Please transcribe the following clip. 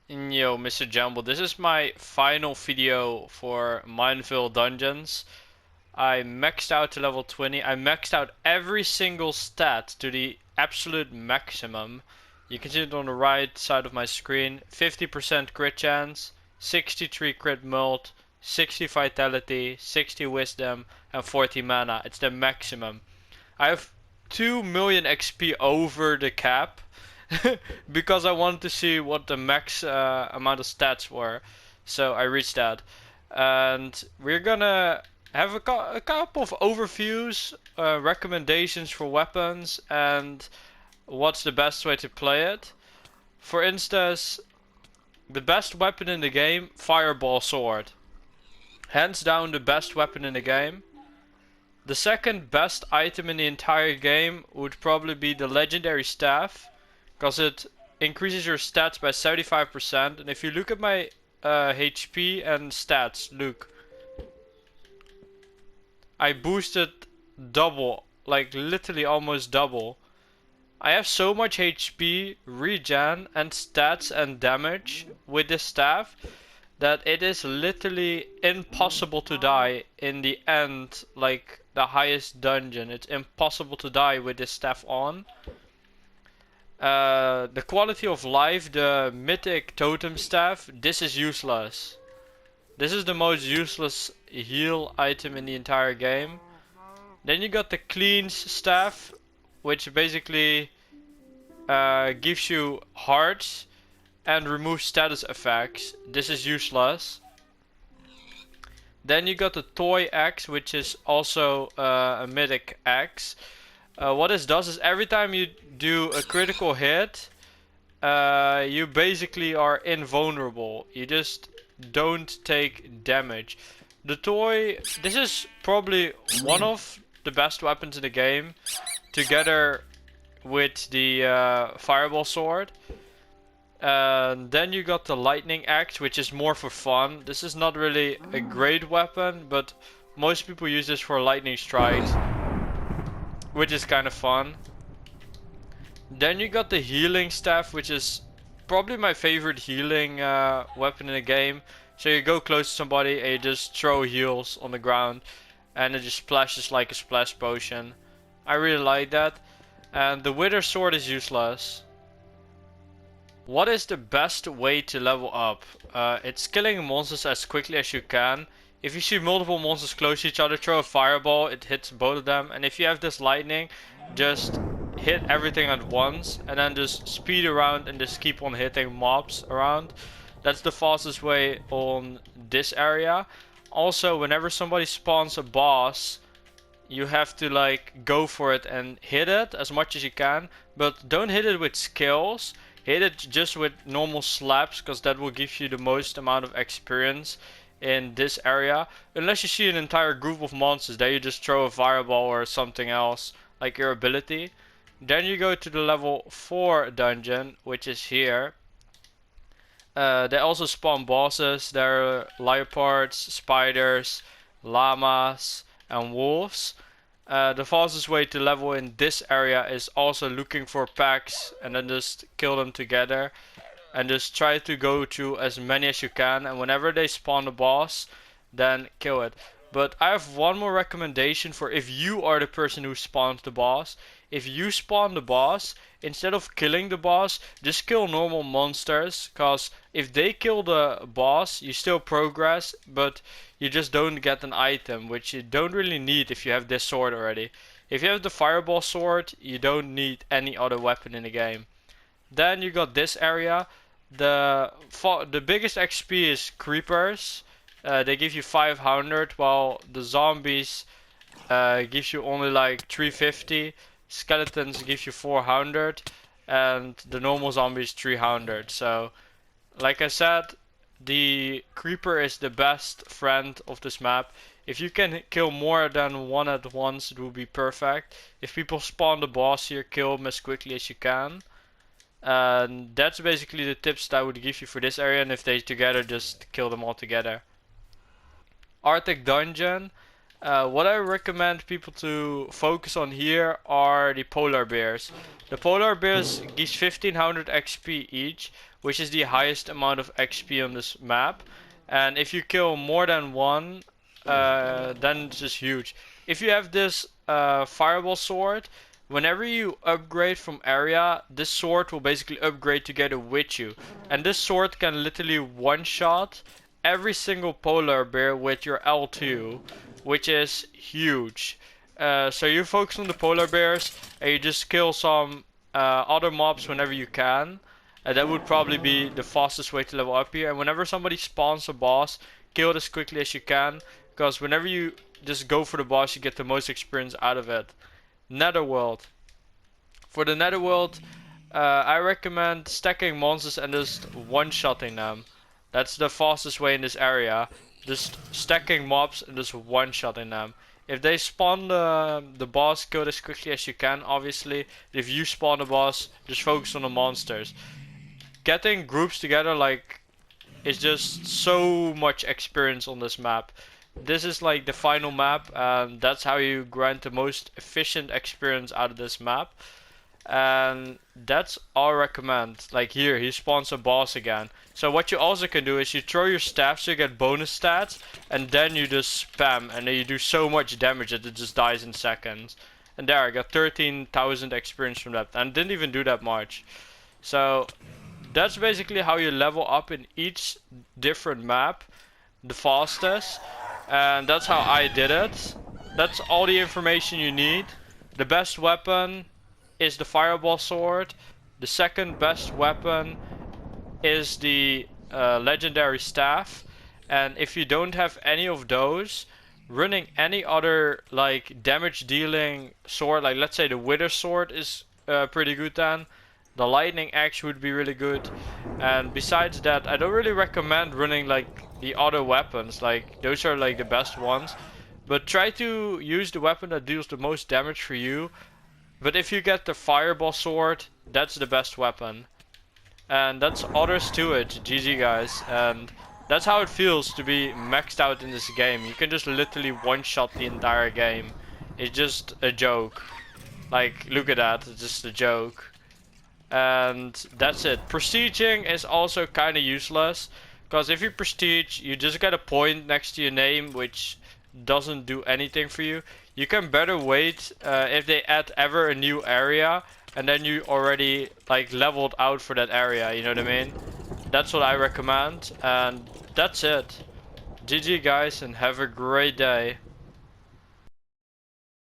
Yo, Mr. Jumble, this is my final video for Ville Dungeons. I maxed out to level 20. I maxed out every single stat to the absolute maximum. You can see it on the right side of my screen. 50% crit chance, 63 crit mult, 60 vitality, 60 wisdom, and 40 mana. It's the maximum. I have 2 million XP over the cap. Because I wanted to see what the max amount of stats were. So I reached that. And we're gonna have a couple of overviews, recommendations for weapons, and what's the best way to play it. For instance, the best weapon in the game, Fireball Sword. Hands down the best weapon in the game. The second best item in the entire game would probably be the Legendary Staff, because it increases your stats by 75%. And if you look at my HP and stats, look, I boosted double, like literally almost double. I have so much HP, regen, and stats and damage with this staff that it is literally impossible to die in the end, like the highest dungeon. It's impossible to die with this staff on. The quality of life, the mythic totem staff, this is useless. This is the most useless heal item in the entire game. Then you got the cleanse staff, which basically gives you hearts and removes status effects. This is useless. Then you got the toy axe, which is also a mythic axe. What this does is every time you do a critical hit, you basically are invulnerable. You just don't take damage. The toy, this is probably one of the best weapons in the game, together with the Fireball Sword. Then you got the Lightning Axe, which is more for fun. This is not really a great weapon, but most people use this for lightning strikes, which is kind of fun. Then you got the healing staff, which is probably my favorite healing weapon in the game. So you go close to somebody and you just throw heals on the ground and it just splashes like a splash potion. I really like that. And the Wither Sword is useless. What is the best way to level up? It's killing monsters as quickly as you can. If you see multiple monsters close to each other, throw a fireball, it hits both of them. And if you have this lightning, just hit everything at once and then just speed around and just keep on hitting mobs around. That's the fastest way on this area. Also, whenever somebody spawns a boss, you have to like go for it and hit it as much as you can, but don't hit it with skills. Hit it just with normal slaps, because that will give you the most amount of experience in this area. Unless you see an entire group of monsters, then you just throw a fireball or something else, like your ability. Then you go to the level 4 dungeon, which is here. They also spawn bosses. There are leopards, spiders, llamas, and wolves. The fastest way to level in this area is also looking for packs and then just kill them together. And just try to go to as many as you can, and whenever they spawn a boss, then kill it. But I have one more recommendation for if you are the person who spawns the boss. If you spawn the boss, instead of killing the boss, just kill normal monsters. Cause if they kill the boss, you still progress, but you just don't get an item, which you don't really need if you have this sword already. If you have the Fireball Sword, you don't need any other weapon in the game. Then you got this area. The biggest XP is creepers. They give you 500, while the zombies gives you only like 350. Skeletons give you 400, and the normal zombies 300. So, like I said, the creeper is the best friend of this map. If you can kill more than one at once, it will be perfect. If people spawn the boss here, kill them as quickly as you can. And that's basically the tips that I would give you for this area, and if they together, just kill them all together. Arctic Dungeon. What I recommend people to focus on here are the polar bears. The polar bears gives 1500 XP each, which is the highest amount of XP on this map. And if you kill more than one, then it's just huge. If you have this fireball sword, whenever you upgrade from area, this sword will basically upgrade together with you. And this sword can literally one-shot every single polar bear with your L2, which is huge. So you focus on the polar bears and you just kill some other mobs whenever you can. And that would probably be the fastest way to level up here. And whenever somebody spawns a boss, kill it as quickly as you can. Because whenever you just go for the boss, you get the most experience out of it. Nether World. For the Nether World, I recommend stacking monsters and just one-shotting them. That's the fastest way in this area. Just stacking mobs and just one-shotting them. If they spawn the boss, kill it as quickly as you can, obviously. If you spawn the boss, just focus on the monsters. Getting groups together, like, is just so much experience on this map. This is like the final map, and that's how you grind the most efficient experience out of this map. And that's all I recommend. Like here, he spawns a boss again. So what you also can do is you throw your staff so you get bonus stats, and then you just spam, and then you do so much damage that it just dies in seconds. And there, I got 13,000 experience from that, and didn't even do that much. So that's basically how you level up in each different map the fastest, and that's how I did it. That's all the information you need. The best weapon is the fireball sword. The second best weapon is the legendary staff. And if you don't have any of those, running any other like damage dealing sword, like let's say the wither sword is pretty good then. The lightning axe would be really good. And besides that, I don't really recommend running like the other weapons. Like those are like the best ones. But try to use the weapon that deals the most damage for you. But if you get the fireball sword, that's the best weapon. And that's all there is to it. GG guys. And that's how it feels to be maxed out in this game. You can just literally one-shot the entire game. It's just a joke. Like, look at that. It's just a joke. And that's it. Prestiging is also kind of useless. Because if you prestige, you just get a point next to your name, which doesn't do anything for you. You can better wait if they add ever a new area, and then you already like leveled out for that area, you know what I mean? That's what I recommend, and that's it. GG guys, and have a great day.